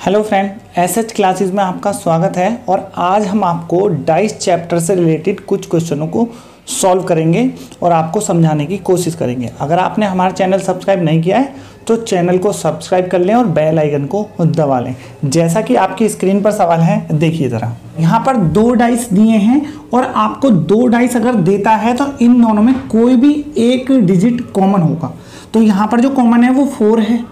Hello friend, SH classes में आपका स्वागत है। और आज हम आपको डाइस चैप्टर से रिलेटेड कुछ क्वेश्चनों को सॉल्व करेंगे और आपको समझाने की कोशिश करेंगे। अगर आपने हमारा चैनल सब्सक्राइब नहीं किया है तो चैनल को सब्सक्राइब कर लें और बेल आइकन को दबा लें। जैसा कि आपकी स्क्रीन पर सवाल है, देखिए ज़रा। यहाँ पर दो डाइस दिए हैं और आपको दो डाइस अगर देता है तो इन दोनों में कोई भी एक डिजिट कॉमन होगा। तो यहाँ पर जो कॉमन है वो 4 है,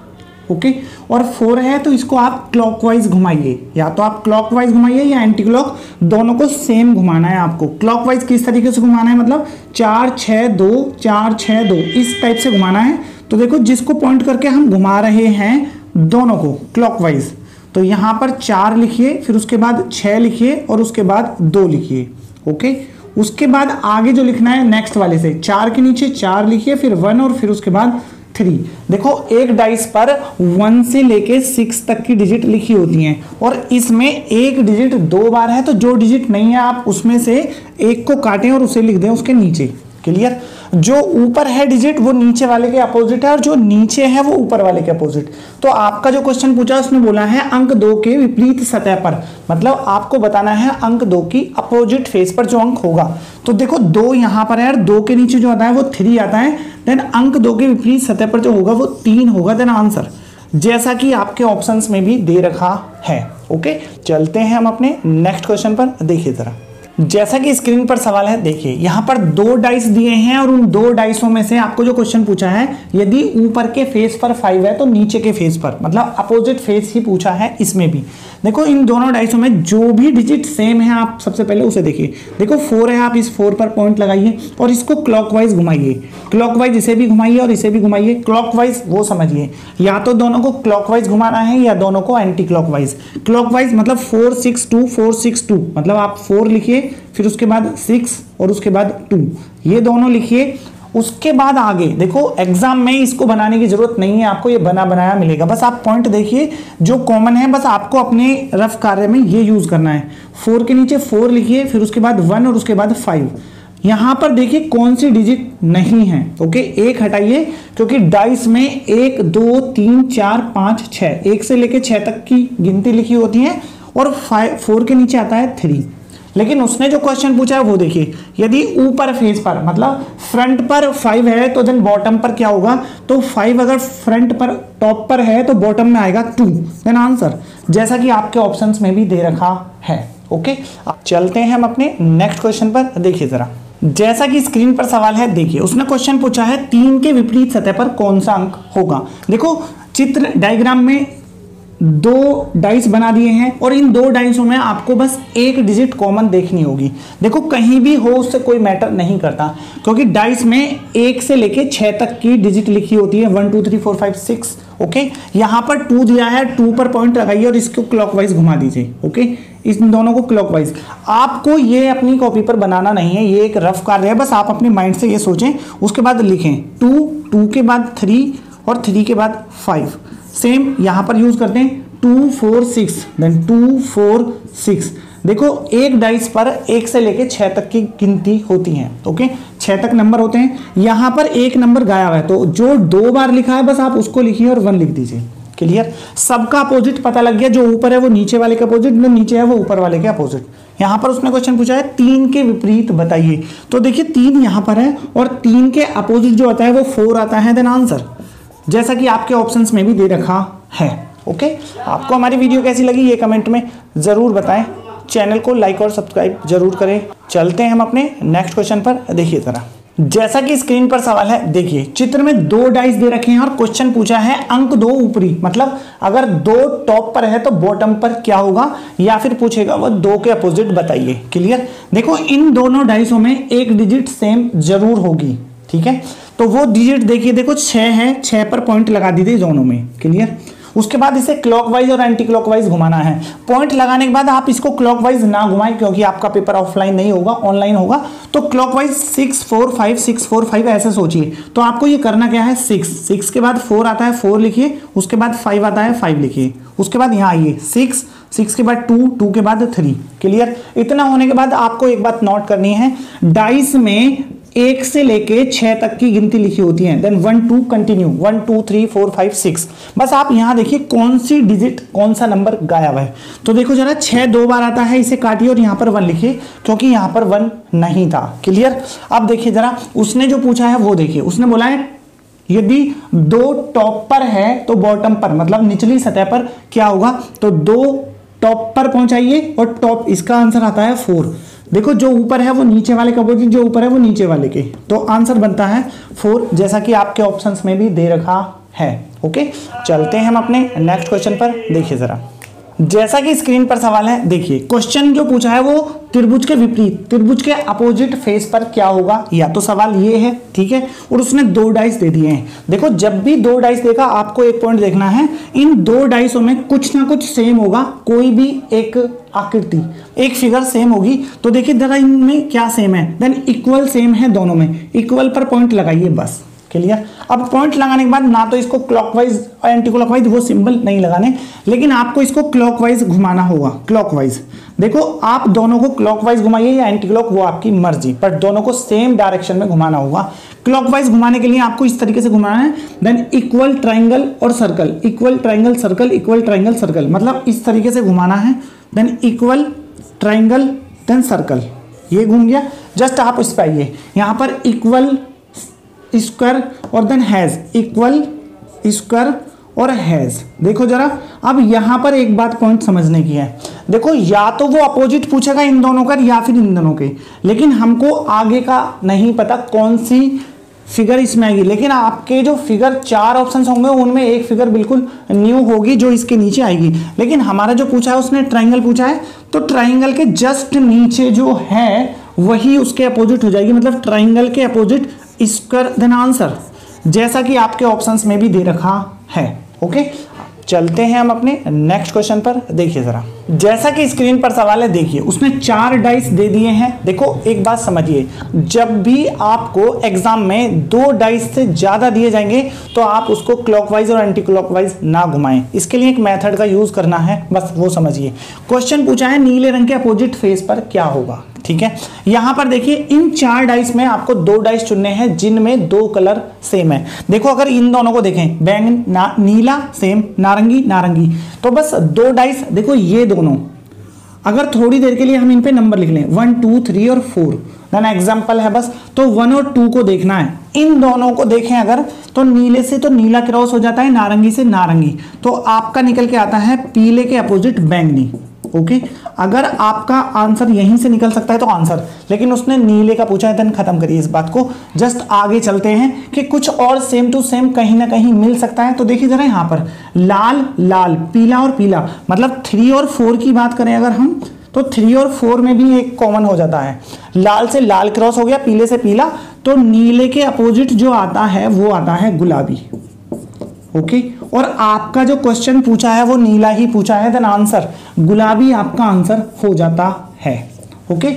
ओके। और 4 है तो इसको आप क्लॉकवाइज घुमाइए, या तो आप क्लॉकवाइज घुमाइए या एंटी क्लॉक, दोनों को सेम घुमाना है आपको। क्लॉकवाइज किस तरीके से घुमाना है, मतलब 4 6 2 4 6 2 इस टाइप से घुमाना है। तो देखो, जिसको पॉइंट करके हम घुमा रहे हैं दोनों को क्लॉकवाइज, तो यहाँ पर 4 लिखिए, फिर उसके बाद 6 लिखिए और उसके बाद 2 लिखिए, ओके। उसके बाद आगे जो लिखना है नेक्स्ट वाले से 4 के नीचे 4 लिखिए, फिर 1 और फिर उसके बाद 3। देखो, एक डाइस पर 1 से लेके 6 तक की डिजिट लिखी होती हैं और इसमें एक डिजिट 2 बार है, तो जो डिजिट नहीं है आप उसमें से एक को काटें और उसे लिख दें उसके नीचे। क्लियर? जो ऊपर है डिजिट वो नीचे वाले के अपोजिट है और जो नीचे है वो ऊपर वाले के अपोजिट। तो आपका जो क्वेश्चन पूछा उसने बोला है अंक 2 के विपरीत सतह पर, मतलब आपको बताना है अंक 2 की अपोजिट फेस पर जो अंक होगा। तो देखो, 2 यहाँ पर है और 2 के नीचे जो आता है वो 3 आता है। देन अंक 2 के विपरीत सतह पर जो होगा वो 3 होगा। देन आंसर जैसा कि आपके ऑप्शंस में भी दे रखा है, ओके। चलते हैं हम अपने नेक्स्ट क्वेश्चन पर। देखिए जरा, जैसा कि स्क्रीन पर सवाल है, देखिए यहाँ पर 2 डाइस दिए हैं और उन 2 डाइसों में से आपको जो क्वेश्चन पूछा है, यदि ऊपर के फेस पर 5 है तो नीचे के फेस पर, मतलब अपोजिट फेस ही पूछा है इसमें भी। देखो, इन दोनों डाइसों में जो भी डिजिट सेम है आप सबसे पहले उसे देखिए। देखो 4 है, आप इस 4 पर पॉइंट लगाइए और इसको क्लॉकवाइज घुमाइए। क्लॉकवाइज इसे भी घुमाइए और इसे भी घुमाइए। क्लॉकवाइज वो समझिए, या तो दोनों को क्लॉकवाइज घुमाना है या दोनों को एंटी क्लॉकवाइज। क्लॉकवाइज मतलब 4 6 2 4 6 2, मतलब आप 4 लिखिए, फिर उसके बाद 6 और उसके बाद 2, ये दोनों लिखिए। उसके बाद आगे देखो, एग्जाम में इसको बनाने की जरूरत नहीं है, आपको ये बना बनाया मिलेगा। बस आप पॉइंट देखिए जो कॉमन है, बस आपको अपने रफ कार्य में ये यूज करना है। 4 के नीचे 4 लिखिए, फिर उसके बाद 1 और उसके बाद 5। यहां पर देखिए कौन सी डिजिट नहीं है, ओके। 1 हटाइए, क्योंकि डाइस में 1 2 3 4 5 6, 1 से लेके 6 तक की गिनती लिखी होती है और 4 के नीचे आता है 3। लेकिन उसने जो क्वेश्चन पूछा है वो देखिए, यदि ऊपर फेस पर मतलब फ्रंट पर 5 है तो देन बॉटम पर क्या होगा, तो 5 अगर फ्रंट पर टॉप पर है तो बॉटम में आएगा 2। देन आंसर जैसा कि आपके ऑप्शंस में भी दे रखा है, ओके। चलते हैं हम अपने नेक्स्ट क्वेश्चन पर। देखिए जरा, जैसा कि स्क्रीन पर सवाल है, देखिए उसने क्वेश्चन पूछा है 3 के विपरीत सतह पर कौन सा अंक होगा। देखो, चित्र डायग्राम में 2 डाइस बना दिए हैं और इन 2 डाइसों में आपको बस एक डिजिट कॉमन देखनी होगी। देखो, कहीं भी हो उससे कोई मैटर नहीं करता, क्योंकि डाइस में 1 से लेके 6 तक की डिजिट लिखी होती है, 1 2 3 4 5 6, ओके। यहाँ पर 2 दिया है, 2 पर पॉइंट लगाइए और इसको क्लॉकवाइज घुमा दीजिए, ओके। इन दोनों को क्लॉकवाइज। आपको ये अपनी कॉपी पर बनाना नहीं है, ये एक रफ कार्य है, बस आप अपने माइंड से ये सोचें, उसके बाद लिखें 2 2 के बाद 3 और 3 के बाद 5। सेम यहाँ पर यूज करते हैं 2 4 6, देन 2 4 6। देखो, एक डाइस पर 1 से लेके 6 तक की गिनती होती है, ओके। 6 तक नंबर होते हैं। यहाँ पर एक नंबर गायब है, तो जो 2 बार लिखा है बस आप उसको लिखिए और 1 लिख दीजिए। क्लियर? सबका अपोजिट पता लग गया, जो ऊपर है वो नीचे वाले के अपोजिट, जो नीचे है वो ऊपर वाले के अपोजिट। यहाँ पर उसने क्वेश्चन पूछा है 3 के विपरीत बताइए। तो देखिए 3 यहाँ पर है और 3 के अपोजिट जो आता है वो 4 आता है। देन आंसर जैसा कि आपके ऑप्शंस में भी दे रखा है, ओके। आपको हमारी वीडियो कैसी लगी ये कमेंट में जरूर बताएं। चैनल को लाइक और सब्सक्राइब जरूर करें। चलते हैं हम अपने नेक्स्ट क्वेश्चन पर। देखिए जरा, जैसा कि स्क्रीन पर सवाल है, देखिए चित्र में 2 डाइस दे रखे हैं और क्वेश्चन पूछा है अंक 2 ऊपरी, मतलब अगर 2 टॉप पर है तो बॉटम पर क्या होगा, या फिर पूछेगा वो 2 के अपोजिट बताइए। क्लियर? देखो, इन दोनों डाइसों में एक डिजिट सेम जरूर होगी, ठीक है। तो वो डिजिट देखिए, देखो 6 है, 6 पर पॉइंट लगा दीजिए दोनों में। क्लियर? उसके बाद इसे क्लॉकवाइज और एंटी क्लॉकवाइज घुमाना है। पॉइंट लगाने के बाद आप इसको क्लॉकवाइज ना घुमाएं, क्योंकि आपका पेपर ऑफलाइन नहीं होगा, ऑनलाइन होगा। तो क्लॉकवाइज 6 4 5 6 4 5 ऐसे सोचिए। तो आपको ये करना क्या है, 6 के बाद 4 आता है, 4 लिखिए। उसके बाद 5 आता है, 5 लिखिए। उसके बाद यहाँ आइए 6 के बाद 2 के बाद 3। क्लियर? इतना होने के बाद आपको एक बात नोट करनी है, डाइस में 1 से लेके 6 तक की गिनती लिखी होती है, देन 1 2 कंटिन्यू 1 2 3 4 5 6। बस आप यहां देखिए कौन सी डिजिट कौन सा नंबर गायब है। तो देखो जरा 6 2 बार आता है, इसे काटिए और यहां पर 1 लिखिए क्योंकि यहां पर 1 नहीं था। क्लियर। अब देखिए जरा उसने जो पूछा है वो देखिए, उसने बोला है यदि 2 टॉप पर है तो बॉटम पर मतलब निचली सतह पर क्या होगा, तो 2 टॉप पर पहुंचाइए और टॉप, इसका आंसर आता है 4। देखो जो ऊपर है वो नीचे वाले का अपोजिट, जो ऊपर है वो नीचे वाले के, तो आंसर बनता है 4 जैसा कि आपके ऑप्शंस में भी दे रखा है। ओके, चलते हैं हम अपने नेक्स्ट क्वेश्चन पर। देखिए जरा, जैसा कि स्क्रीन पर सवाल है, देखिए क्वेश्चन जो पूछा है वो त्रिभुज के विपरीत, त्रिभुज के अपोजिट फेस पर क्या होगा, या तो सवाल ये है, ठीक है। और उसने 2 डाइस दे दिए हैं। देखो जब भी 2 डाइस देगा आपको एक पॉइंट देखना है, इन 2 डाइसों में कुछ ना कुछ सेम होगा, कोई भी एक आकृति, एक फिगर सेम होगी। तो देखिए जरा इनमें क्या सेम है, देन इक्वल सेम है दोनों में, इक्वल पर पॉइंट लगाइए बस। क्लियर। अब पॉइंट लगाने के बाद ना तो इसको क्लॉकवाइज और एंटी क्लॉकवाइज वो सिंबल नहीं लगाने, लेकिन आपको इसको क्लॉकवाइज घुमाना होगा। क्लॉकवाइज देखो आप दोनों को क्लॉकवाइज घुमाइए या एंटी क्लॉक, वो आपकी मर्जी, पर दोनों को सेम डायरेक्शन में घुमाना होगा। क्लॉकवाइज घुमाने के लिए आपको इस तरीके से घुमाना है, देन इक्वल ट्राइंगल और circle, equal triangle circle, equal triangle circle, मतलब इस तरीके से घुमाना है। Then equal triangle then circle, ये घूम गया। जस्ट आप इस पे आइए, यहां पर इक्वल स्क्वायर और देन हैज, इक्वल स्क्वायर और हैज। देखो जरा, अब यहां पर एक बात पॉइंट समझने की है। देखो या तो वो अपोजिट पूछेगा इन दोनों का या फिर इन दोनों के, लेकिन हमको आगे का नहीं पता कौन सी फिगर इसमें आएगी। लेकिन आपके जो फिगर 4 ऑप्शंस होंगे उनमें एक फिगर बिल्कुल न्यू होगी जो इसके नीचे आएगी। लेकिन हमारा जो पूछा है उसने ट्राइंगल पूछा है, तो ट्राइंगल के जस्ट नीचे जो है वही उसके अपोजिट हो जाएगी, मतलब ट्राइंगल के अपोजिट स्क्वायर देन आंसर, जैसा कि आपके ऑप्शंस में भी दे रखा है। ओके, चलते हैं हम अपने नेक्स्ट क्वेश्चन पर। देखिए जरा, जैसा कि स्क्रीन पर सवाल है, देखिए उसने 4 डाइस दे दिए हैं। देखो एक बात समझिए, जब भी आपको एग्जाम में 2 डाइस से ज्यादा दिए जाएंगे तो आप उसको क्लॉकवाइज और एंटी क्लॉकवाइज ना घुमाएं। इसके लिए एक मेथड का यूज करना है, बस वो समझिए। क्वेश्चन पूछा है नीले रंग के अपोजिट फेस पर क्या होगा, ठीक है। यहां पर देखिए इन 4 डाइस में आपको 2 डाइस चुनने हैं जिनमें 2 कलर सेम है। देखो अगर इन दोनों को देखें, बैंगन नीला सेम, नारंगी नारंगी, तो बस 2 डाइस। देखो ये दोनों, अगर थोड़ी देर के लिए हम इन पे नंबर लिख लें 1 2 3 और 4, देन एग्जांपल है बस, तो 1 और 2 को देखना है। इन दोनों को देखें अगर, तो नीले से तो नीला क्रॉस हो जाता है, नारंगी से नारंगी, तो आपका निकल के आता है पीले के अपोजिट बैंगनी। ओके, अगर आपका आंसर यहीं से निकल सकता है तो आंसर, लेकिन उसने नीले का पूछा है, देन खत्म करिए इस बात को। जस्ट आगे चलते हैं कि कुछ और सेम टू सेम कहीं ना कहीं मिल सकता है। तो देखिए जरा यहां पर लाल लाल, पीला और पीला, मतलब 3 और 4 की बात करें अगर हम, तो 3 और 4 में भी एक कॉमन हो जाता है। लाल से लाल क्रॉस हो गया, पीले से पीला, तो नीले के अपोजिट जो आता है वो आता है गुलाबी। ओके, और आपका जो क्वेश्चन पूछा है वो नीला ही पूछा है, देन आंसर गुलाबी आपका आंसर हो जाता है। ओके,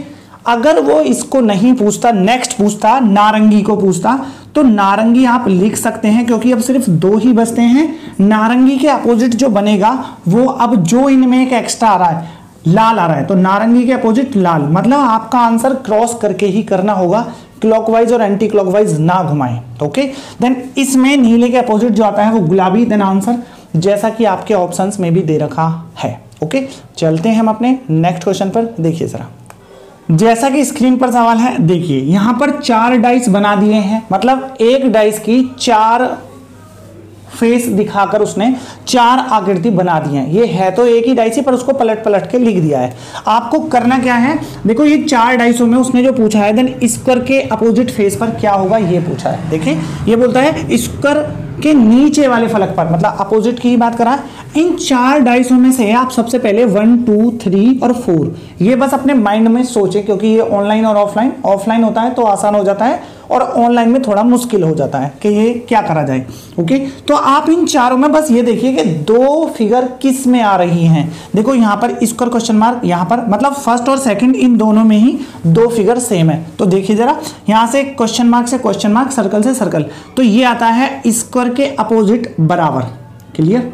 अगर वो इसको नहीं पूछता, नेक्स्ट पूछता, नारंगी को पूछता, तो नारंगी आप लिख सकते हैं क्योंकि अब सिर्फ 2 ही बचते हैं। नारंगी के अपोजिट जो बनेगा वो, अब जो इनमें एक एक्स्ट्रा आ रहा है, लाल आ रहा है, तो नारंगी के अपोजिट लाल, मतलब आपका आंसर क्रॉस करके ही करना होगा, क्लॉकवाइज और एंटी क्लॉकवाइज ना घुमाएं। ओके, देन इसमें नीले के अपोजिट जो आता है वो गुलाबी, देन आंसर जैसा कि आपके ऑप्शंस में भी दे रखा है। ओके, चलते हैं हम अपने नेक्स्ट क्वेश्चन पर। देखिए जरा, जैसा कि स्क्रीन पर सवाल है, देखिए यहां पर 4 डाइस बना दिए हैं, मतलब एक डाइस की 4 फेस दिखाकर उसने 4 आकृति बना दी है। ये है तो एक ही डाइस ही, पर उसको पलट पलट के लिख दिया है। आपको करना क्या है, देखो ये 4 डाइसों में उसने जो पूछा है, देन स्क्वायर के अपोजिट फेस पर क्या होगा ये पूछा है। देखिए ये बोलता है स्क्वायर के नीचे वाले फलक पर, मतलब अपोजिट की ही बात करा। इन 4 डाइसों में से आप सबसे पहले 1 2 3 और 4 ये बस अपने माइंड में सोचें, क्योंकि ये ऑनलाइन और ऑफलाइन होता है तो आसान हो जाता है, और ऑनलाइन में थोड़ा मुश्किल हो जाता है कि ये क्या करा जाए। ओके, तो आप इन चारों में बस ये देखिए कि 2 फिगर किस में आ रही हैं। देखो यहाँ पर स्क्वायर क्वेश्चन मार्क, यहाँ पर मतलब फर्स्ट और सेकंड इन दोनों में ही 2 फिगर सेम है। तो देखिए जरा, यहाँ से क्वेश्चन मार्क से क्वेश्चन मार्क, सर्कल से सर्कल, तो ये आता है स्क्वायर के अपोजिट बराबर। क्लियर,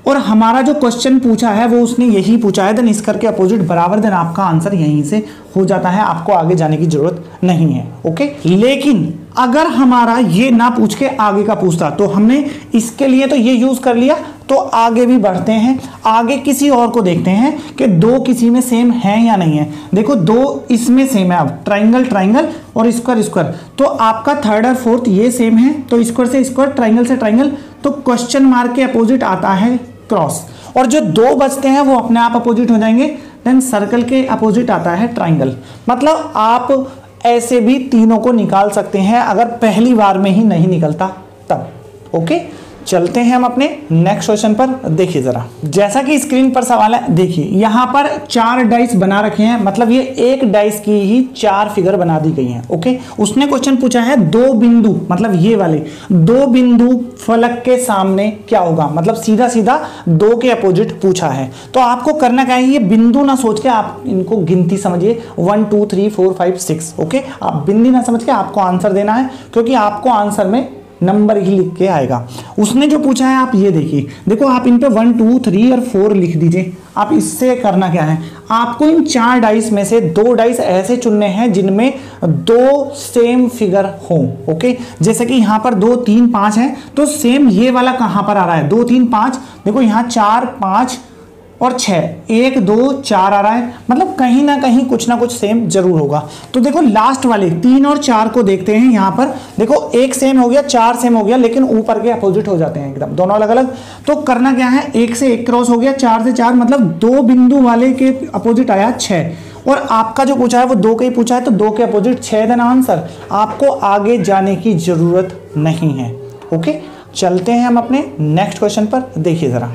और हमारा जो क्वेश्चन पूछा है वो उसने यही पूछा है, देन स्क्वायर के अपोजिट बराबर, देन आपका आंसर यहीं से हो जाता है, आपको आगे जाने की जरूरत नहीं है। ओके, लेकिन अगर हमारा ये ना पूछ के आगे का पूछता तो हमने इसके लिए तो ये यूज कर लिया, तो आगे भी बढ़ते हैं, आगे किसी और को देखते हैं कि दो किसी में सेम है या नहीं है। देखो दो इसमें सेम है, अब ट्राइंगल ट्राइंगल और स्क्वायर स्क्वायर, तो आपका थर्ड और फोर्थ ये सेम है, तो स्क्वायर से स्क्वायर, ट्राइंगल से ट्राइंगल, तो क्वेश्चन मार्क के अपोजिट आता है क्रॉस, और जो दो बचते हैं वो अपने आप अपोजिट हो जाएंगे। देन सर्कल के अपोजिट आता है ट्राइंगल। मतलब आप ऐसे भी तीनों को निकाल सकते हैं अगर पहली बार में ही नहीं निकलता तब। ओके, चलते हैं हम अपने नेक्स्ट क्वेश्चन पर। देखिए जरा, जैसा कि स्क्रीन पर सवाल है, देखिए यहां पर 4 डाइस बना रखे हैं, मतलब ये एक डाइस की ही 4 फिगर बना दी गई हैं। ओके, उसने क्वेश्चन पूछा है 2 बिंदु, मतलब ये वाले 2 बिंदु फलक के सामने क्या होगा, मतलब सीधा सीधा 2 के अपोजिट पूछा है। तो आपको करना क्या है, ये बिंदु ना सोच के आप इनको गिनती समझिए 1 2 3 4 5 6। ओके, आप बिंदी ना समझ के आपको आंसर देना है, क्योंकि आपको आंसर में नंबर ही लिख के आएगा। उसने जो पूछा है आप ये देखिए, देखो आप इन पे 1 2 3 और 4 लिख दीजिए। आप इससे करना क्या है, आपको इन 4 डाइस में से 2 डाइस ऐसे चुनने हैं जिनमें 2 सेम फिगर हो। ओके, जैसे कि यहाँ पर 2 3 5 है, तो सेम ये वाला कहाँ पर आ रहा है, 2 3 5, देखो यहाँ 4 5 और 6, 1 2 4 आ रहा है, मतलब कहीं ना कहीं कुछ ना कुछ सेम जरूर होगा। तो देखो लास्ट वाले 3 और 4 को देखते हैं, यहाँ पर देखो 1 सेम हो गया, 4 सेम हो गया, लेकिन ऊपर के अपोजिट हो जाते हैं एकदम, दोनों अलग अलग। तो करना क्या है, 1 से 1 क्रॉस हो गया, 4 से 4, मतलब 2 बिंदु वाले के अपोजिट आया 6, और आपका जो पूछा है वो 2 के ही पूछा है, तो 2 के अपोजिट 6 देना आंसर। आपको आगे जाने की जरूरत नहीं है। ओके, चलते हैं हम अपने नेक्स्ट क्वेश्चन पर। देखिए जरा,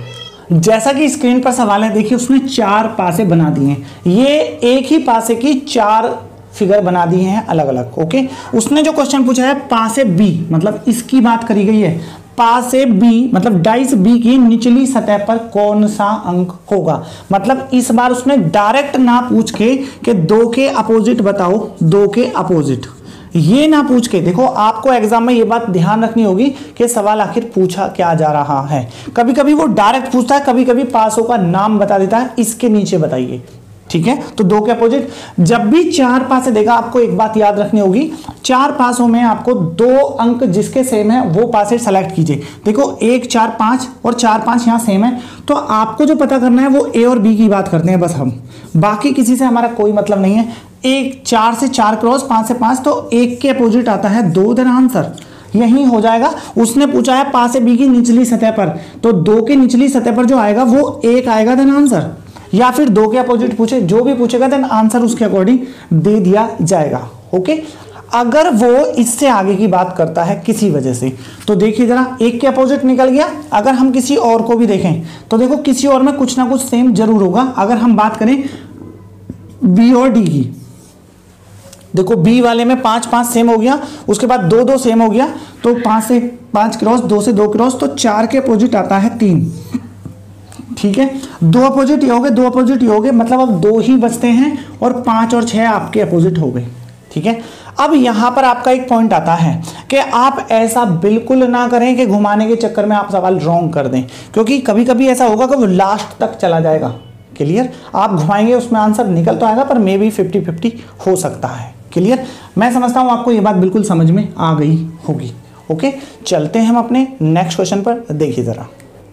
जैसा कि स्क्रीन पर सवाल है, देखिए उसने 4 पासे बना दिए हैं, ये एक ही पासे की 4 फिगर बना दिए हैं अलग अलग। ओके, उसने जो क्वेश्चन पूछा है पासे बी, मतलब इसकी बात करी गई है, पासे बी मतलब डाइस बी की निचली सतह पर कौन सा अंक होगा। मतलब इस बार उसने डायरेक्ट ना पूछ के कि 2 के अपोजिट बताओ, 2 के अपोजिट, ये ना पूछ के। देखो आपको एग्जाम में ये बात ध्यान रखनी होगी कि सवाल आखिर पूछा क्या जा रहा है। कभी कभी वो डायरेक्ट पूछता है, कभी कभी पासों का नाम बता देता है, इसके नीचे बताइए। ठीक है, तो 2 के अपोजिट, जब भी 4 पासे देगा आपको एक बात याद रखनी होगी, 4 पासों में आपको 2 अंक जिसके सेम है वो पासे सेलेक्ट कीजिए। देखो 1 4 5 और 4 5 यहाँ सेम है, तो आपको जो पता करना है वो ए और बी की बात करते हैं बस हम, बाकी किसी से हमारा कोई मतलब नहीं है। 1 4 से 4 क्रॉस, 5 से 5, तो 1 के अपोजिट आता है 2 देन आंसर, यही हो जाएगा। उसने पूछा है पासे बी की निचली सतह पर, तो 2 के निचली सतह पर जो आएगा वो 1 आएगा देन आंसर, या फिर 2 के अपोजिट पूछे, जो भी पूछेगा देन आंसर उसके अकॉर्डिंग दे दिया जाएगा। ओके, अगर वो इससे आगे की बात करता है किसी वजह से, तो देखिए जरा 1 के अपोजिट निकल गया। अगर हम किसी और को भी देखें तो देखो किसी और में कुछ ना कुछ सेम जरूर होगा। अगर हम बात करें बी और डी की, देखो बी वाले में 5 5 सेम हो गया, उसके बाद 2 2 सेम हो गया, तो 5 से 5 क्रॉस, 2 से 2 क्रॉस, तो 4 के अपोजिट आता है 3। ठीक है, 2 अपोजिट ये हो गए, 2 अपोजिट ये हो गए, मतलब अब 2 ही बचते हैं और 5 और 6 आपके अपोजिट हो गए। ठीक है, अब यहां पर आपका एक पॉइंट आता है कि आप ऐसा बिल्कुल ना करें कि घुमाने के चक्कर में आप सवाल रॉन्ग कर दें, क्योंकि कभी कभी ऐसा होगा कि वो लास्ट तक चला जाएगा। क्लियर, आप घुमाएंगे उसमें आंसर निकल तो आएगा, पर मे बी 50-50 हो सकता है। क्लियर, मैं समझता हूं आपको ये बात बिल्कुल समझ में आ गई होगी। ओके, चलते हैं हम अपने नेक्स्ट क्वेश्चन पर। देखिए जरा,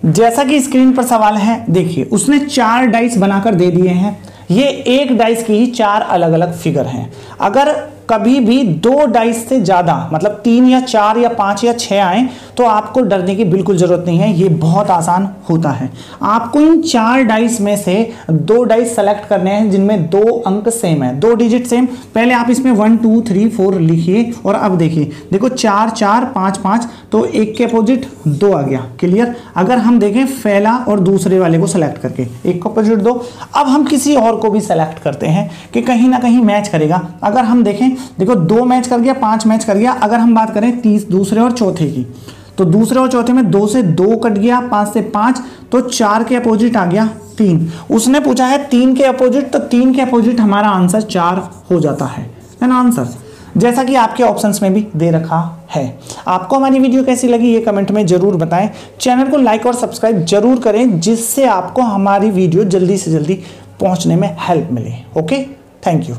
जैसा कि स्क्रीन पर सवाल है, देखिए उसने 4 डाइस बनाकर दे दिए हैं, ये एक डाइस की ही 4 अलग अलग फिगर हैं। अगर कभी भी 2 डाइस से ज्यादा, मतलब 3 या 4 या 5 या 6 आए, तो आपको डरने की बिल्कुल जरूरत नहीं है, ये बहुत आसान होता है। आपको इन 4 डाइस में से 2 डाइस सेलेक्ट करने हैं जिनमें 2 अंक सेम है, 2 डिजिट सेम। पहले आप इसमें 1 2 3 4 लिखिए, और अब देखिए, देखो 4 4 5 5, तो 1 के अपोजिट 2 आ गया। क्लियर, अगर हम देखें पहला और दूसरे वाले को सेलेक्ट करके 1 के अपोजिट 2, अब हम किसी और को भी सेलेक्ट करते हैं कि कहीं ना कहीं मैच करेगा। अगर हम देखें, देखो 2 मैच कर गया, 5 मैच कर गया। अगर हम बात करें दूसरे और चौथे की, तो दूसरे और चौथे में 2 से 2 कट गया, 5 से 5, तो 4 के अपोजिट आ गया 3। उसने पूछा है 3 के अपोजिट, तो 3 के अपोजिट हमारा आंसर 4 हो जाता है ना आंसर, जैसा कि आपके ऑप्शंस में भी दे रखा है। आपको हमारी वीडियो कैसी लगी ये कमेंट में जरूर बताएं। चैनल को लाइक और सब्सक्राइब जरूर करें, जिससे आपको हमारी वीडियो जल्दी से जल्दी पहुंचने में हेल्प मिले। Okay, thank you.